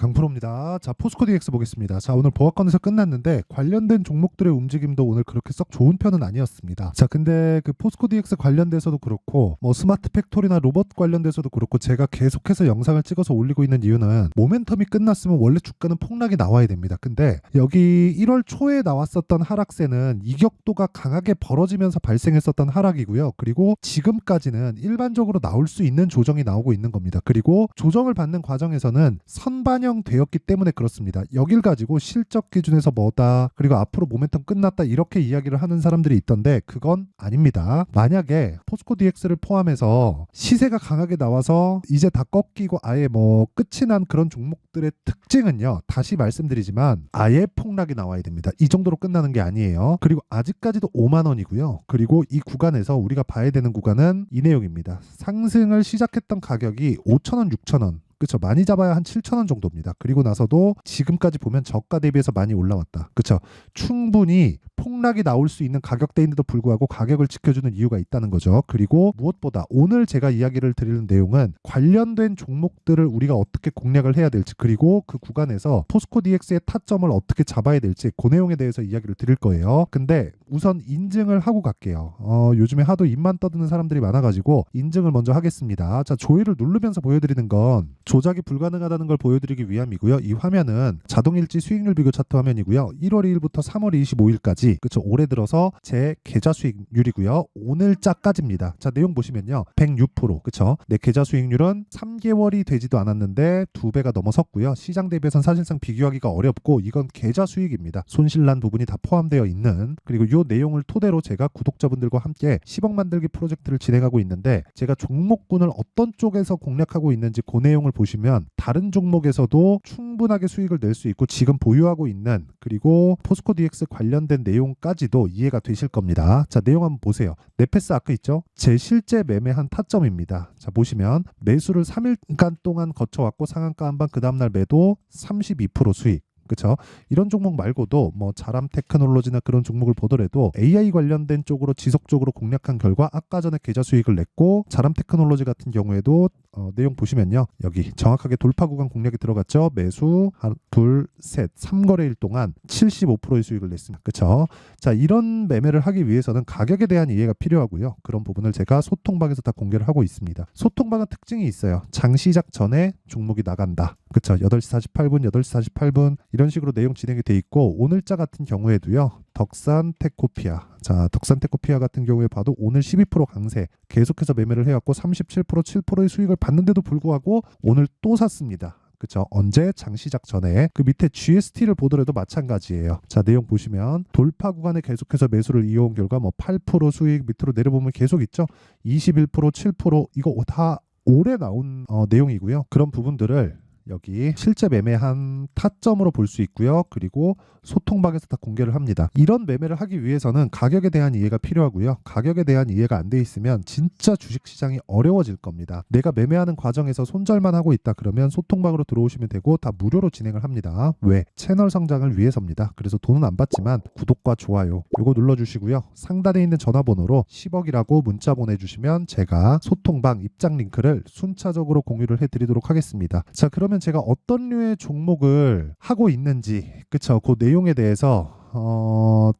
강프로입니다. 자, 포스코 DX 보겠습니다. 자, 오늘 보합권에서 끝났는데 관련된 종목들의 움직임도 오늘 그렇게 썩 좋은 편은 아니었습니다. 자, 근데 그 포스코 DX 관련돼서도 그렇고 뭐 스마트 팩토리나 로봇 관련돼서도 그렇고 제가 계속해서 영상을 찍어서 올리고 있는 이유는 모멘텀이 끝났으면 원래 주가는 폭락이 나와야 됩니다. 근데 여기 1월 초에 나왔었던 하락세는 이격도가 강하게 벌어지면서 발생했었던 하락이고요. 그리고 지금까지는 일반적으로 나올 수 있는 조정이 나오고 있는 겁니다. 그리고 조정을 받는 과정에서는 선반영되었기 때문에 그렇습니다. 여길 가지고 실적 기준에서 뭐다, 그리고 앞으로 모멘텀 끝났다, 이렇게 이야기를 하는 사람들이 있던데 그건 아닙니다. 만약에 포스코 DX를 포함해서 시세가 강하게 나와서 이제 다 꺾이고 아예 뭐 끝이 난 그런 종목들의 특징은요, 다시 말씀드리지만 아예 폭락이 나와야 됩니다. 이 정도로 끝나는 게 아니에요. 그리고 아직까지도 5만 원이고요. 그리고 이 구간에서 우리가 봐야 되는 구간은 이 내용입니다. 상승을 시작했던 가격이 5,000원, 6,000원, 그쵸, 많이 잡아야 한 7,000원 정도입니다. 그리고 나서도 지금까지 보면 저가 대비해서 많이 올라왔다. 그쵸, 충분히 폭락이 나올 수 있는 가격대인데도 불구하고 가격을 지켜주는 이유가 있다는 거죠. 그리고 무엇보다 오늘 제가 이야기를 드리는 내용은 관련된 종목들을 우리가 어떻게 공략을 해야 될지, 그리고 그 구간에서 포스코 DX의 타점을 어떻게 잡아야 될지, 그 내용에 대해서 이야기를 드릴 거예요. 근데 우선 인증을 하고 갈게요. 요즘에 하도 입만 떠드는 사람들이 많아가지고 인증을 먼저 하겠습니다. 자, 조회를 누르면서 보여드리는 건 조작이 불가능하다는 걸 보여드리기 위함이고요. 이 화면은 자동일지 수익률 비교 차트 화면이고요. 1월 2일부터 3월 25일까지, 그쵸, 올해 들어서 제 계좌 수익률이고요. 오늘자까지입니다. 자, 내용 보시면요, 106%, 그쵸, 내 계좌 수익률은 3개월이 되지도 않았는데 2배가 넘어섰고요. 시장 대비해서는 사실상 비교하기가 어렵고 이건 계좌 수익입니다. 손실난 부분이 다 포함되어 있는. 그리고 이 내용을 토대로 제가 구독자분들과 함께 10억 만들기 프로젝트를 진행하고 있는데, 제가 종목군을 어떤 쪽에서 공략하고 있는지 그 내용을 보시면 다른 종목에서도 충분하게 수익을 낼 수 있고 지금 보유하고 있는, 그리고 포스코 DX 관련된 내용까지도 이해가 되실 겁니다. 자, 내용 한번 보세요. 네페스 아크 있죠? 제 실제 매매한 타점입니다. 자, 보시면 매수를 3일간 동안 거쳐왔고 상한가 한방, 그 다음날 매도 32% 수익. 그렇죠? 이런 종목 말고도 뭐 자람 테크놀로지나 그런 종목을 보더라도 AI 관련된 쪽으로 지속적으로 공략한 결과 아까 전에 계좌 수익을 냈고, 자람 테크놀로지 같은 경우에도 내용 보시면요, 여기 정확하게 돌파 구간 공략이 들어갔죠. 매수 한, 둘, 셋, 3거래일 동안 75%의 수익을 냈습니다. 그렇죠? 자, 이런 매매를 하기 위해서는 가격에 대한 이해가 필요하고요. 그런 부분을 제가 소통방에서 다 공개를 하고 있습니다. 소통방은 특징이 있어요. 장 시작 전에 종목이 나간다. 그렇죠? 8시 48분, 8시 48분 이런 식으로 내용 진행이 돼 있고, 오늘자 같은 경우에도요, 덕산테코피아. 자, 덕산테코피아 같은 경우에 봐도 오늘 12% 강세 계속해서 매매를 해왔고 37%, 7%의 수익을 받는데도 불구하고 오늘 또 샀습니다. 그쵸? 언제? 장시작 전에. 그 밑에 GST를 보더라도 마찬가지예요. 자, 내용 보시면 돌파 구간에 계속해서 매수를 이어온 결과 뭐 8% 수익, 밑으로 내려보면 계속 있죠. 21%, 7% 이거 다 올해 나온 내용이고요. 그런 부분들을 여기 실제 매매한 타점으로 볼 수 있고요. 그리고 소통방에서 다 공개를 합니다. 이런 매매를 하기 위해서는 가격에 대한 이해가 필요하고요. 가격에 대한 이해가 안 돼 있으면 진짜 주식시장이 어려워질 겁니다. 내가 매매하는 과정에서 손절만 하고 있다 그러면 소통방으로 들어오시면 되고 다 무료로 진행을 합니다. 왜? 채널 성장을 위해서입니다. 그래서 돈은 안 받지만 구독과 좋아요 요거 눌러주시고요. 상단에 있는 전화번호로 10억이라고 문자 보내주시면 제가 소통방 입장 링크를 순차적으로 공유를 해드리도록 하겠습니다. 자, 그러면 제가 어떤 류의 종목을 하고 있는지, 그쵸, 그 내용에 대해서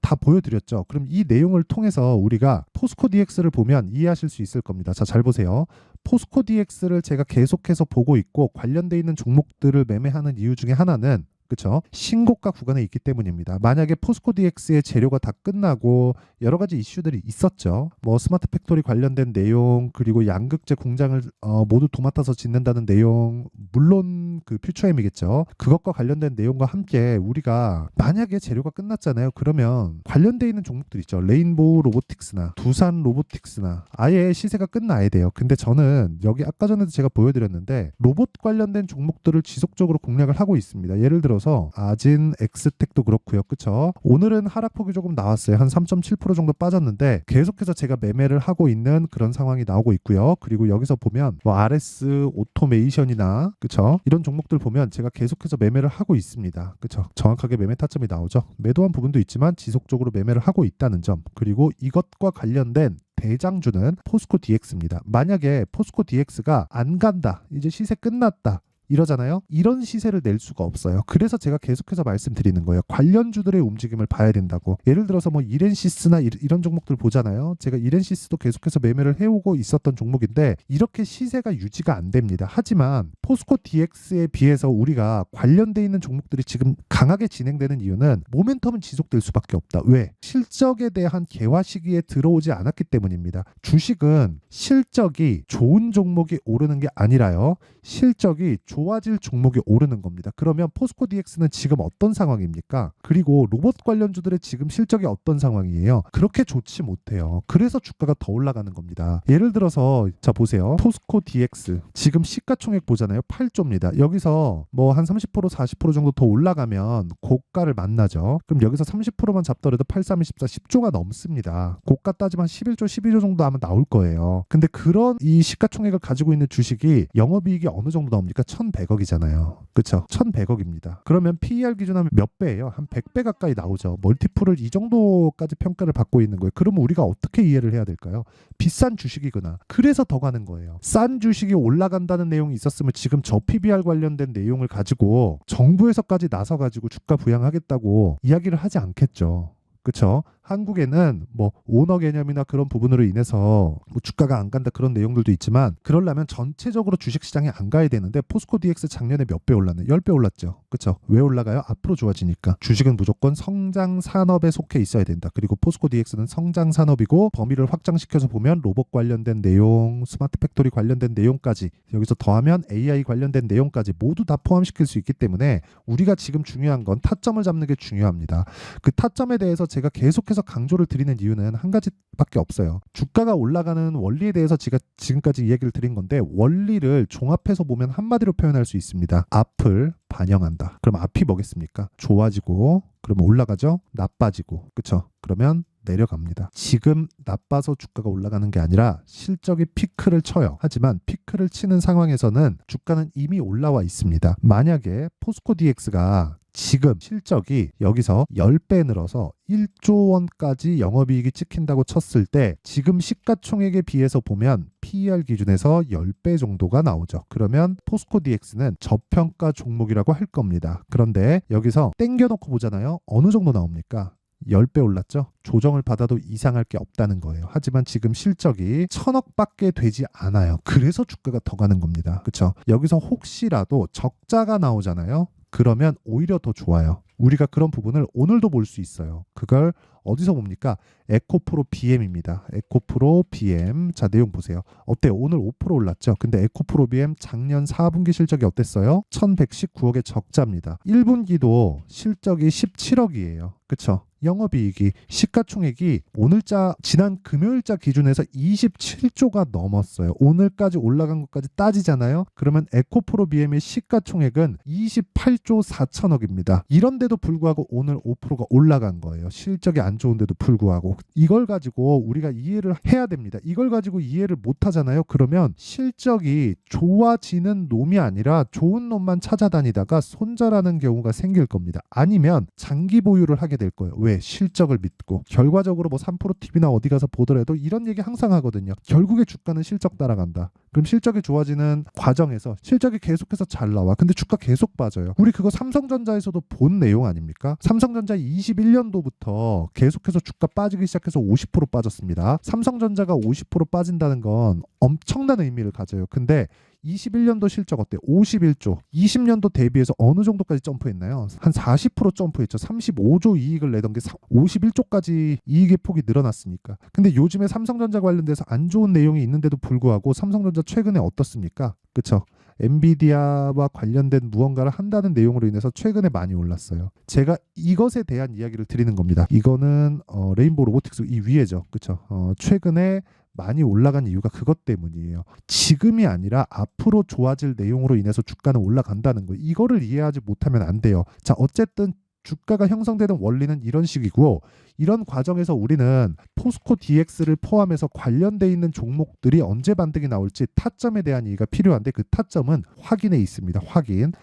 다 보여드렸죠. 그럼 이 내용을 통해서 우리가 포스코 DX를 보면 이해하실 수 있을 겁니다. 자, 잘 보세요. 포스코 DX를 제가 계속해서 보고 있고 관련돼 있는 종목들을 매매하는 이유 중에 하나는, 그쵸, 신고가 구간에 있기 때문입니다. 만약에 포스코 DX의 재료가 다 끝나고 여러 가지 이슈들이 있었죠. 뭐 스마트 팩토리 관련된 내용, 그리고 양극재 공장을 모두 도맡아서 짓는다는 내용, 물론 그 퓨처엠이겠죠. 그것과 관련된 내용과 함께 우리가 만약에 재료가 끝났잖아요. 그러면 관련돼 있는 종목들 있죠. 레인보우 로보틱스나 두산 로보틱스나 아예 시세가 끝나야 돼요. 근데 저는 여기 아까 전에도 제가 보여드렸는데 로봇 관련된 종목들을 지속적으로 공략을 하고 있습니다. 예를 들어 아진, 엑스텍도 그렇고요. 그쵸? 오늘은 하락폭이 조금 나왔어요. 한 3.7% 정도 빠졌는데 계속해서 제가 매매를 하고 있는 그런 상황이 나오고 있고요. 그리고 여기서 보면 뭐 RS 오토메이션이나, 그쵸, 이런 종목들 보면 제가 계속해서 매매를 하고 있습니다. 그쵸? 정확하게 매매 타점이 나오죠. 매도한 부분도 있지만 지속적으로 매매를 하고 있다는 점, 그리고 이것과 관련된 대장주는 포스코 DX입니다. 만약에 포스코 DX가 안 간다, 이제 시세 끝났다, 이러잖아요. 이런 시세를 낼 수가 없어요. 그래서 제가 계속해서 말씀드리는 거예요. 관련주들의 움직임을 봐야 된다고. 예를 들어서 뭐 이렌시스나 이런 종목들 보잖아요. 제가 이렌시스도 계속해서 매매를 해오고 있었던 종목인데 이렇게 시세가 유지가 안 됩니다. 하지만 포스코 DX에 비해서 우리가 관련돼 있는 종목들이 지금 강하게 진행되는 이유는 모멘텀은 지속될 수밖에 없다. 왜? 실적에 대한 개화 시기에 들어오지 않았기 때문입니다. 주식은 실적이 좋은 종목이 오르는 게 아니라요. 실적이 좋아질 종목이 오르는 겁니다. 그러면 포스코 DX는 지금 어떤 상황입니까? 그리고 로봇 관련주들의 지금 실적이 어떤 상황이에요? 그렇게 좋지 못해요. 그래서 주가가 더 올라가는 겁니다. 예를 들어서 자 보세요. 포스코 DX 지금 시가총액 보잖아요. 8조입니다. 여기서 뭐 한 30% 40% 정도 더 올라가면 고가를 만나죠. 그럼 여기서 30%만 잡더라도 8, 3, 24, 10조가 넘습니다. 고가 따지면 11조, 12조 정도 하면 나올 거예요. 근데 그런 이 시가총액을 가지고 있는 주식이 영업이익이 어느 정도 나옵니까? 1,100억이잖아요. 그쵸? 1,100억입니다. 그러면 PER 기준하면 몇 배예요? 한 100배 가까이 나오죠. 멀티플을 이 정도까지 평가를 받고 있는 거예요. 그러면 우리가 어떻게 이해를 해야 될까요? 비싼 주식이구나. 그래서 더 가는 거예요. 싼 주식이 올라간다는 내용이 있었으면 지금 저 PBR 관련된 내용을 가지고 정부에서까지 나서가지고 주가 부양하겠다고 이야기를 하지 않겠죠. 그쵸? 한국에는 뭐 오너 개념이나 그런 부분으로 인해서 뭐 주가가 안 간다 그런 내용들도 있지만 그러려면 전체적으로 주식시장에 안 가야 되는데 포스코 DX 작년에 몇 배 올랐네? 10배 올랐죠. 그쵸? 왜 올라가요? 앞으로 좋아지니까. 주식은 무조건 성장 산업에 속해 있어야 된다. 그리고 포스코 DX는 성장 산업이고 범위를 확장시켜서 보면 로봇 관련된 내용, 스마트 팩토리 관련된 내용까지 여기서 더하면 AI 관련된 내용까지 모두 다 포함시킬 수 있기 때문에 우리가 지금 중요한 건 타점을 잡는 게 중요합니다. 그 타점에 대해서 제가 계속해서 강조를 드리는 이유는 한 가지밖에 없어요. 주가가 올라가는 원리에 대해서 제가 지금까지 이야기를 드린 건데 원리를 종합해서 보면 한마디로 표현할 수 있습니다. 앞을 반영한다. 그럼 앞이 뭐겠습니까? 좋아지고 그러면 올라가죠? 나빠지고. 그쵸? 그러면 내려갑니다. 지금 나빠서 주가가 올라가는 게 아니라 실적이 피크를 쳐요. 하지만 피크를 치는 상황에서는 주가는 이미 올라와 있습니다. 만약에 포스코 DX가 지금 실적이 여기서 10배 늘어서 1조 원까지 영업이익이 찍힌다고 쳤을 때 지금 시가총액에 비해서 보면 PER 기준에서 10배 정도가 나오죠. 그러면 포스코 DX는 저평가 종목이라고 할 겁니다. 그런데 여기서 땡겨놓고 보잖아요. 어느 정도 나옵니까? 10배 올랐죠? 조정을 받아도 이상할 게 없다는 거예요. 하지만 지금 실적이 1,000억밖에 되지 않아요. 그래서 주가가 더 가는 겁니다. 그렇죠? 여기서 혹시라도 적자가 나오잖아요. 그러면 오히려 더 좋아요. 우리가 그런 부분을 오늘도 볼 수 있어요. 그걸 어디서 봅니까? 에코프로 BM입니다. 에코프로 BM. 자, 내용 보세요. 어때요? 오늘 5% 올랐죠? 근데 에코프로 BM 작년 4분기 실적이 어땠어요? 1,119억의 적자입니다. 1분기도 실적이 17억이에요. 그쵸? 영업이익이 시가총액이 오늘자 지난 금요일자 기준에서 27조가 넘었어요. 오늘까지 올라간 것까지 따지잖아요. 그러면 에코프로 BM의 시가총액은 28조 4천억입니다. 이런데도 불구하고 오늘 5%가 올라간 거예요. 실적이 안 좋은데도 불구하고. 이걸 가지고 우리가 이해를 해야 됩니다. 이걸 가지고 이해를 못 하잖아요. 그러면 실적이 좋아지는 놈이 아니라 좋은 놈만 찾아다니다가 손절하는 경우가 생길 겁니다. 아니면 장기 보유를 하게 될 거예요. 왜? 실적을 믿고. 결과적으로 뭐 3프로TV나 어디 가서 보더라도 이런 얘기 항상 하거든요. 결국에 주가는 실적 따라간다. 그럼 실적이 좋아지는 과정에서 실적이 계속해서 잘 나와. 근데 주가 계속 빠져요. 우리 그거 삼성전자에서도 본 내용 아닙니까? 삼성전자 21년도부터 계속해서 주가 빠지기 시작해서 50% 빠졌습니다. 삼성전자가 50% 빠진다는 건 엄청난 의미를 가져요. 근데 21년도 실적 어때? 51조. 20년도 대비해서 어느 정도까지 점프했나요? 한 40% 점프했죠. 35조 이익을 내던 게 51조까지 이익의 폭이 늘어났으니까. 근데 요즘에 삼성전자 관련돼서 안 좋은 내용이 있는데도 불구하고 삼성전자 최근에 어떻습니까? 그쵸? 엔비디아와 관련된 무언가를 한다는 내용으로 인해서 최근에 많이 올랐어요. 제가 이것에 대한 이야기를 드리는 겁니다. 이거는 레인보우 로보틱스 이 위에죠. 그쵸? 최근에 많이 올라간 이유가 그것 때문이에요. 지금이 아니라 앞으로 좋아질 내용으로 인해서 주가는 올라간다는 거예요. 이거를 이해하지 못하면 안 돼요. 자, 어쨌든 주가가 형성되는 원리는 이런 식이고, 이런 과정에서 우리는 포스코 DX를 포함해서 관련돼 있는 종목들이 언제 반등이 나올지 타점에 대한 이해가 필요한데, 그 타점은 확인에 있습니다.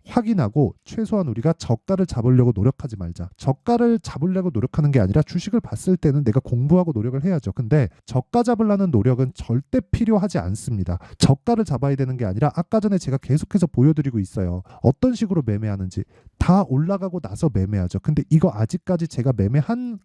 확인하고 최소한 우리가 저가를 잡으려고 노력하지 말자. 저가를 잡으려고 노력하는 게 아니라 주식을 봤을 때는 내가 공부하고 노력을 해야죠. 근데 저가 잡으려는 노력은 절대 필요하지 않습니다. 저가를 잡아야 되는 게 아니라, 아까 전에 제가 계속해서 보여드리고 있어요. 어떤 식으로 매매하는지. 다 올라가고 나서 매매하죠. 근데 이거 아직까지 제가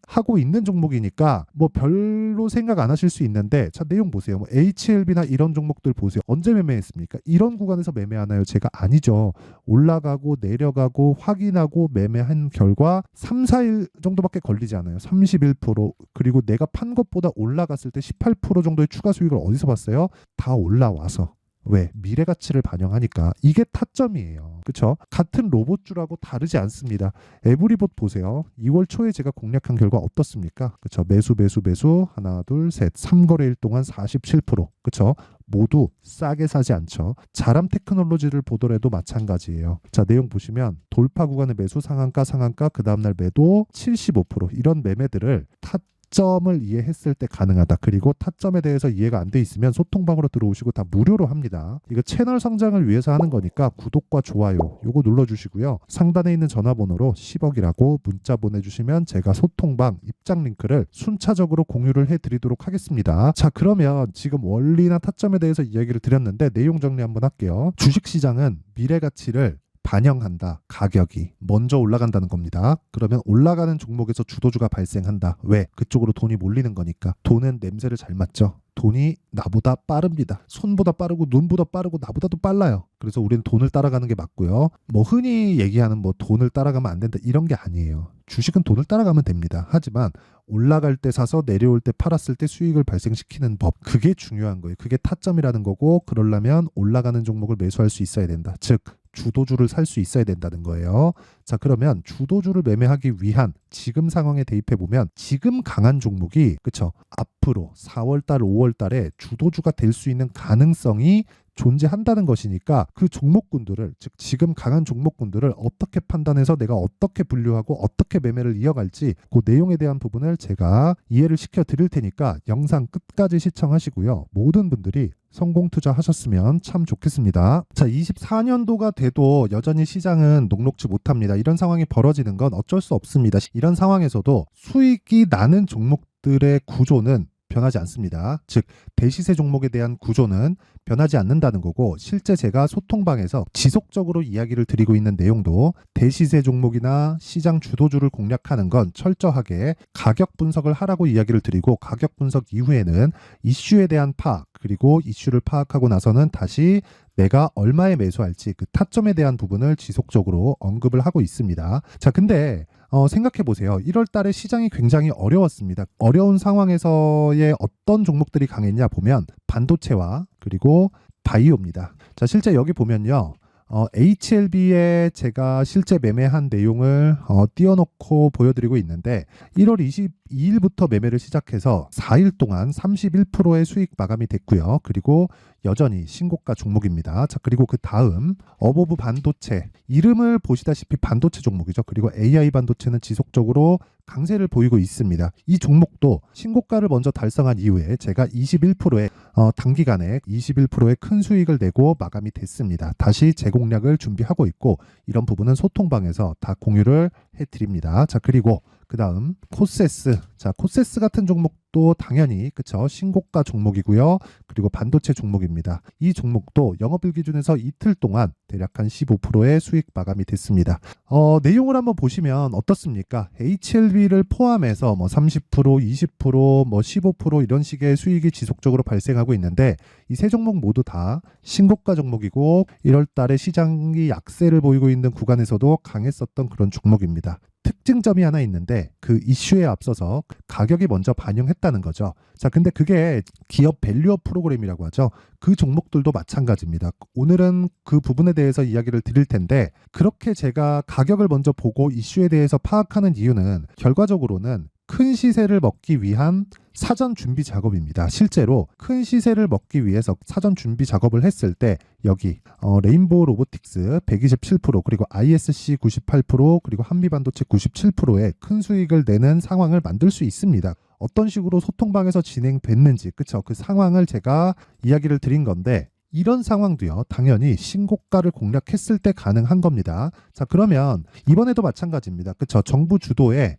하고 있는 종목이니까 뭐 별로 생각 안 하실 수 있는데, 자, 내용 보세요. 뭐 HLB나 이런 종목들 보세요. 언제 매매했습니까? 이런 구간에서 매매하나요? 제가 아니죠. 올라가고 내려가고 확인하고 매매한 결과 3, 4일 정도밖에 걸리지 않아요. 31%. 그리고 내가 판 것보다 올라갔을 때 18% 정도의 추가 수익을 어디서 봤어요? 다 올라와서. 왜? 미래 가치를 반영하니까. 이게 타점이에요. 그쵸? 같은 로봇주라고 다르지 않습니다. 에브리봇 보세요. 2월 초에 제가 공략한 결과 어떻습니까? 그쵸? 매수 하나 둘 셋 3거래일 동안 47%. 그쵸? 모두 싸게 사지 않죠. 자람 테크놀로지를 보더라도 마찬가지예요. 자, 내용 보시면 돌파 구간의 매수 상한가 그 다음날 매도 75%. 이런 매매들을 타점을 이해했을 때 가능하다. 그리고 타점에 대해서 이해가 안 돼 있으면 소통방으로 들어오시고 다 무료로 합니다. 이거 채널 성장을 위해서 하는 거니까 구독과 좋아요 요거 눌러주시고요. 상단에 있는 전화번호로 10억이라고 문자 보내주시면 제가 소통방 입장 링크를 순차적으로 공유를 해드리도록 하겠습니다. 자, 그러면 지금 원리나 타점에 대해서 이야기를 드렸는데 내용 정리 한번 할게요. 주식시장은 미래 가치를 반영한다. 가격이 먼저 올라간다는 겁니다. 그러면 올라가는 종목에서 주도주가 발생한다. 왜? 그쪽으로 돈이 몰리는 거니까. 돈은 냄새를 잘 맡죠. 돈이 나보다 빠릅니다. 손보다 빠르고 눈보다 빠르고 나보다도 빨라요. 그래서 우리는 돈을 따라가는 게 맞고요. 뭐 흔히 얘기하는 뭐 돈을 따라가면 안 된다 이런 게 아니에요. 주식은 돈을 따라가면 됩니다. 하지만 올라갈 때 사서 내려올 때 팔았을 때 수익을 발생시키는 법, 그게 중요한 거예요. 그게 타점이라는 거고, 그러려면 올라가는 종목을 매수할 수 있어야 된다. 즉 주도주를 살 수 있어야 된다는 거예요. 자, 그러면 주도주를 매매하기 위한 지금 상황에 대입해 보면 지금 강한 종목이, 그쵸, 앞으로 4월달 5월달에 주도주가 될 수 있는 가능성이 존재한다는 것이니까, 그 종목군들을, 즉 지금 강한 종목군들을 어떻게 판단해서 내가 어떻게 분류하고 어떻게 매매를 이어갈지, 그 내용에 대한 부분을 제가 이해를 시켜 드릴 테니까 영상 끝까지 시청하시고요. 모든 분들이 성공 투자하셨으면 참 좋겠습니다. 자, 24년도가 돼도 여전히 시장은 녹록지 못합니다. 이런 상황이 벌어지는 건 어쩔 수 없습니다. 이런 상황에서도 수익이 나는 종목들의 구조는 변하지 않습니다. 즉 대시세 종목에 대한 구조는 변하지 않는다는 거고, 실제 제가 소통방에서 지속적으로 이야기를 드리고 있는 내용도 대시세 종목이나 시장 주도주를 공략하는 건 철저하게 가격 분석을 하라고 이야기를 드리고, 가격 분석 이후에는 이슈에 대한 파악, 그리고 이슈를 파악하고 나서는 다시 내가 얼마에 매수할지 그 타점에 대한 부분을 지속적으로 언급을 하고 있습니다. 자, 근데 생각해 보세요. 1월 달에 시장이 굉장히 어려웠습니다. 어려운 상황에서의 어떤 종목들이 강했냐 보면 반도체와 그리고 바이오입니다. 자, 실제 여기 보면요. HLB에 제가 실제 매매한 내용을 띄워놓고 보여드리고 있는데, 1월 22일부터 매매를 시작해서 4일 동안 31%의 수익 마감이 됐고요. 그리고 여전히 신고가 종목입니다. 자, 그리고 그 다음 어보브 반도체, 이름을 보시다시피 반도체 종목이죠. 그리고 AI 반도체는 지속적으로 강세를 보이고 있습니다. 이 종목도 신고가를 먼저 달성한 이후에 제가 21%의 단기간에 21%의 큰 수익을 내고 마감이 됐습니다. 다시 재공략을 준비하고 있고, 이런 부분은 소통방에서 다 공유를 해드립니다. 자, 그리고 그 다음 코세스. 자, 코세스 같은 종목도 당연히, 그쵸, 신고가 종목이고요. 그리고 반도체 종목입니다. 이 종목도 영업일 기준에서 이틀 동안 대략 한 15%의 수익 마감이 됐습니다. 내용을 한번 보시면 어떻습니까? HLB를 포함해서 뭐 30%, 20%, 뭐 15% 이런 식의 수익이 지속적으로 발생하고 있는데, 이 세 종목 모두 다 신고가 종목이고, 1월 달에 시장이 약세를 보이고 있는 구간에서도 강했었던 그런 종목입니다. 특징점이 하나 있는데, 그 이슈에 앞서서 가격이 먼저 반영했다는 거죠. 자, 근데 그게 기업 밸류업 프로그램이라고 하죠. 그 종목들도 마찬가지입니다. 오늘은 그 부분에 대해서 이야기를 드릴 텐데, 그렇게 제가 가격을 먼저 보고 이슈에 대해서 파악하는 이유는 결과적으로는 큰 큰 시세를 먹기 위한 사전 준비 작업입니다. 실제로 큰 시세를 먹기 위해서 사전 준비 작업을 했을 때 여기 레인보우 로보틱스 127% 그리고 ISC 98% 그리고 한미반도체 97%의 큰 수익을 내는 상황을 만들 수 있습니다. 어떤 식으로 소통방에서 진행됐는지 그쵸? 그 상황을 제가 이야기를 드린 건데 이런 상황도요 당연히 신고가를 공략했을 때 가능한 겁니다. 자 그러면 이번에도 마찬가지입니다. 그쵸? 정부 주도의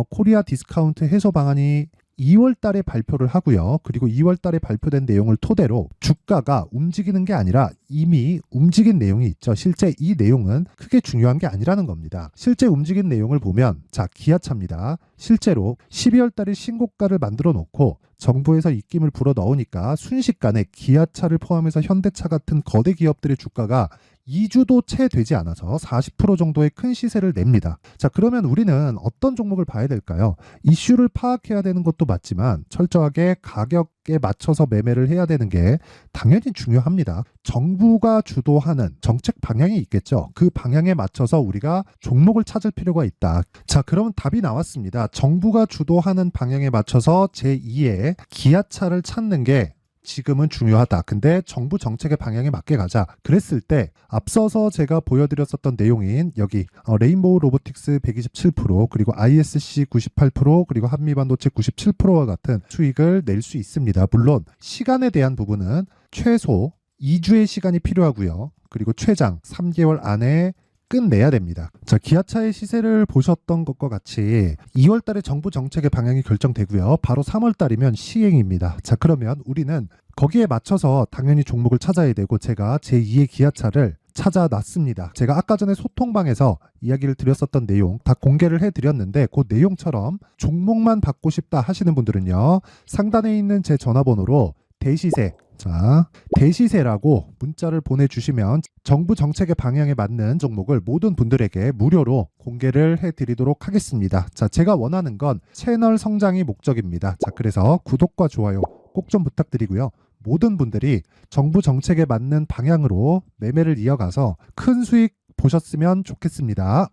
코리아 디스카운트 해소 방안이 2월 달에 발표를 하고요. 그리고 2월 달에 발표된 내용을 토대로 주가가 움직이는 게 아니라 이미 움직인 내용이 있죠. 실제 이 내용은 크게 중요한 게 아니라는 겁니다. 실제 움직인 내용을 보면 자 기아차입니다. 실제로 12월 달에 신고가를 만들어 놓고 정부에서 입김을 불어 넣으니까 순식간에 기아차를 포함해서 현대차 같은 거대 기업들의 주가가 2주도 채 되지 않아서 40% 정도의 큰 시세를 냅니다. 자, 그러면 우리는 어떤 종목을 봐야 될까요? 이슈를 파악해야 되는 것도 맞지만 철저하게 가격에 맞춰서 매매를 해야 되는 게 당연히 중요합니다. 정부가 주도하는 정책 방향이 있겠죠. 그 방향에 맞춰서 우리가 종목을 찾을 필요가 있다. 자, 그러면 답이 나왔습니다. 정부가 주도하는 방향에 맞춰서 제2의 기아차를 찾는 게 지금은 중요하다. 근데 정부 정책의 방향에 맞게 가자. 그랬을 때 앞서서 제가 보여드렸었던 내용인 여기 레인보우 로보틱스 127% 그리고 ISC 98% 그리고 한미반도체 97%와 같은 수익을 낼 수 있습니다. 물론 시간에 대한 부분은 최소 2주의 시간이 필요하고요. 그리고 최장 3개월 안에 끝내야 됩니다. 자, 기아차의 시세를 보셨던 것과 같이 2월 달에 정부 정책의 방향이 결정되고요. 바로 3월 달이면 시행입니다. 자, 그러면 우리는 거기에 맞춰서 당연히 종목을 찾아야 되고 제가 제2의 기아차를 찾아놨습니다. 제가 아까 전에 소통방에서 이야기를 드렸었던 내용 다 공개를 해드렸는데 그 내용처럼 종목만 받고 싶다 하시는 분들은요. 상단에 있는 제 전화번호로 대시세 자, 대시세라고 문자를 보내주시면 정부 정책의 방향에 맞는 종목을 모든 분들에게 무료로 공개를 해드리도록 하겠습니다. 자, 제가 원하는 건 채널 성장이 목적입니다. 자, 그래서 구독과 좋아요 꼭 좀 부탁드리고요. 모든 분들이 정부 정책에 맞는 방향으로 매매를 이어가서 큰 수익 보셨으면 좋겠습니다.